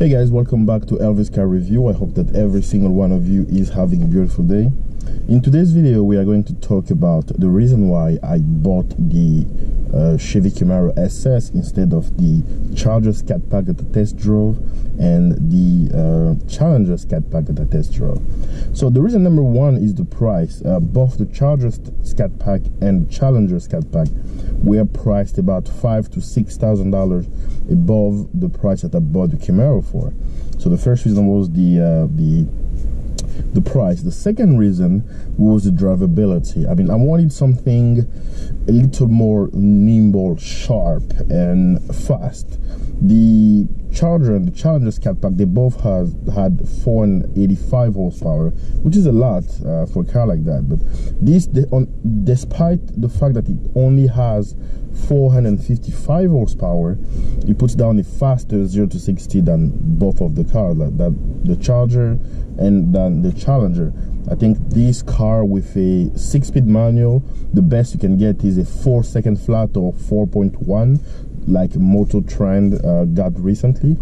Hey guys, welcome back to Elvis Car Review. I hope that every single one of you is having a beautiful day. In today's video, we are going to talk about the reason why I bought the Chevy Camaro SS instead of the Charger Scat Pack that I test drove and the Challenger Scat Pack that I test drove. So the reason number one is the price. Both the Charger Scat Pack and Challenger Scat Pack were priced about $5,000 to $6,000 above the price that I bought the Camaro for. So the first reason was the price. The second reason was the drivability. I mean, I wanted something a little more nimble, sharp, and fast. The Charger and the Challenger Scat Pack, they both had 485 horsepower, which is a lot for a car like that. But despite the fact that it only has 455 horsepower, it puts down a faster 0 to 60 than both of the cars, like the Charger and then the Challenger. I think this car with a 6-speed manual, the best you can get is a 4-second flat or 4.1, like Moto Trend got recently,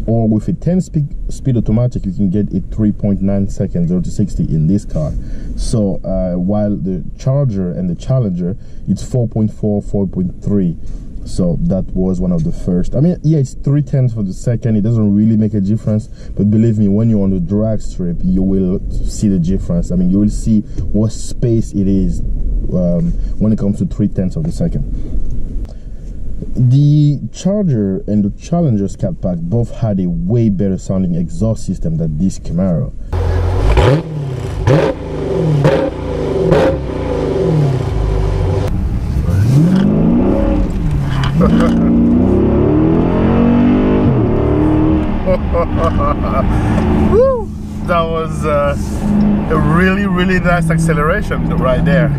or with a 10-speed automatic, you can get a 3.9 seconds 0 to 60 in this car. So while the Charger and the Challenger, it's 4.4, 4.3. So that was one of the first. I mean, yeah, it's 0.3 for the second. It doesn't really make a difference, but believe me, when you're on the drag strip, you will see the difference. I mean, you will see what space it is when it comes to 0.3 of the second. The Charger and the Challenger Scat Pack both had a way better sounding exhaust system than this Camaro. Woo! That was a really nice acceleration right there.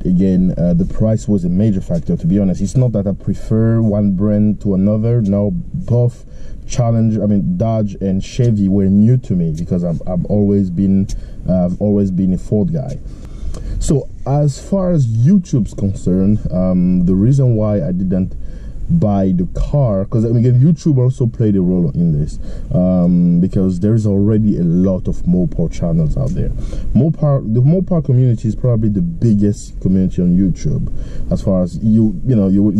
Again, the price was a major factor, to be honest. It's not that I prefer one brand to another. No, both Challenger, I mean Dodge and Chevy were new to me because I've always been a Ford guy. So as far as YouTube's concerned, the reason why I didn't buy the car, because I mean YouTube also played a role in this, because there is already a lot of Mopar channels out there. The Mopar community is probably the biggest community on YouTube. As far as you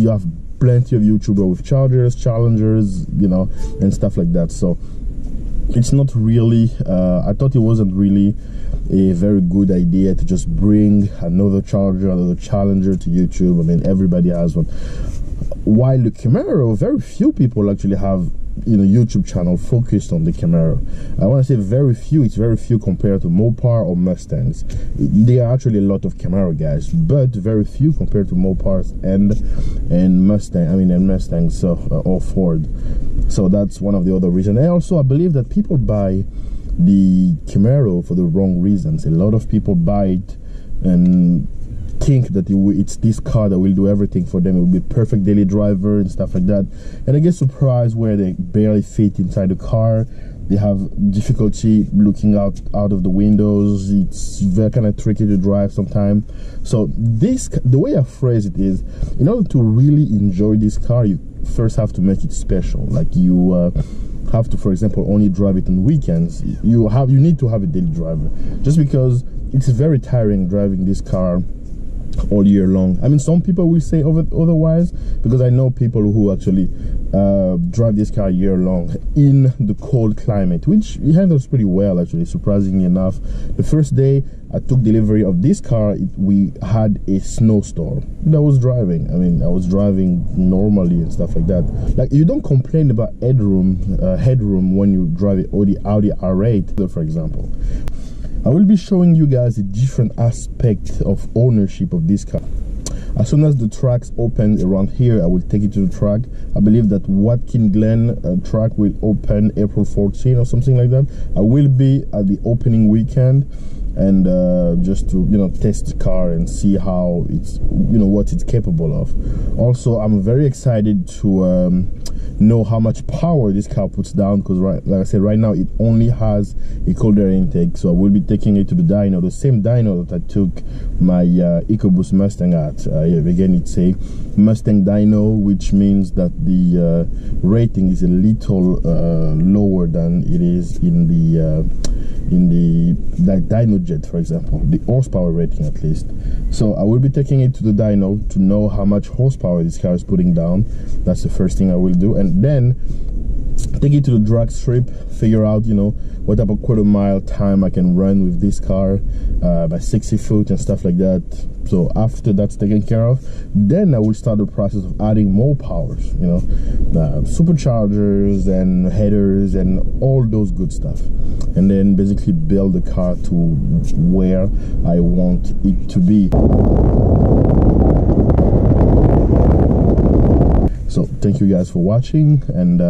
have plenty of YouTubers with Chargers, Challengers, and stuff like that. So it's not really I thought it wasn't really a very good idea to just bring another Charger, another Challenger to YouTube. I mean, everybody has one. While the Camaro, very few people actually have YouTube channel focused on the Camaro. I want to say very few. It's very few compared to Mopar or Mustangs. There are actually a lot of Camaro guys, but very few compared to Mopars and Mustang. I mean, and Mustangs, or Ford. So that's one of the other reasons. And also, I believe that people buy the Camaro for the wrong reasons. A lot of people buy it and think that it's this car that will do everything for them. It will be perfect daily driver and stuff like that, and they get surprised where they barely fit inside the car. They have difficulty looking out of the windows. It's very kind of tricky to drive sometimes. So the way I phrase it is, in order to really enjoy this car, you first have to make it special. Like you have to, for example, only drive it on weekends. You need to have a daily driver, just because it's very tiring driving this car all year long. I mean, some people will say otherwise, because I know people who actually drive this car year long in the cold climate, which he handles pretty well, actually, surprisingly enough. The first day I took delivery of this car, we had a snowstorm that I was driving. I mean, I was driving normally and stuff like that. Like, you don't complain about headroom when you drive it, or the Audi R8, for example. I will be showing you guys a different aspect of ownership of this car. As soon as the tracks open around here, I will take it to the track. I believe that Watkins Glen track will open April 14 or something like that. I will be at the opening weekend, and just to test the car and see how it's what it's capable of. Also, I'm very excited to know how much power this car puts down, because like I said, right now it only has a cold air intake. So I will be taking it to the dyno, the same dyno that I took my EcoBoost Mustang at. Again, it's a Mustang dyno, which means that the rating is a little lower than it is in the dyno jet, for example, the horsepower rating at least. So I will be taking it to the dyno to know how much horsepower this car is putting down. That's the first thing I will do, and then take it to the drag strip, figure out what type of quarter-mile time I can run with this car by 60 foot and stuff like that. So after that's taken care of, then I will start the process of adding more powers, superchargers and headers and all those good stuff, and then basically build the car to where I want it to be. So thank you guys for watching, and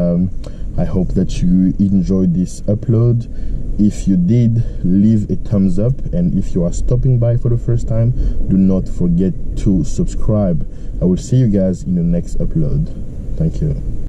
I hope that you enjoyed this upload. If you did, leave a thumbs up, and if you are stopping by for the first time, do not forget to subscribe. I will see you guys in the next upload. Thank you.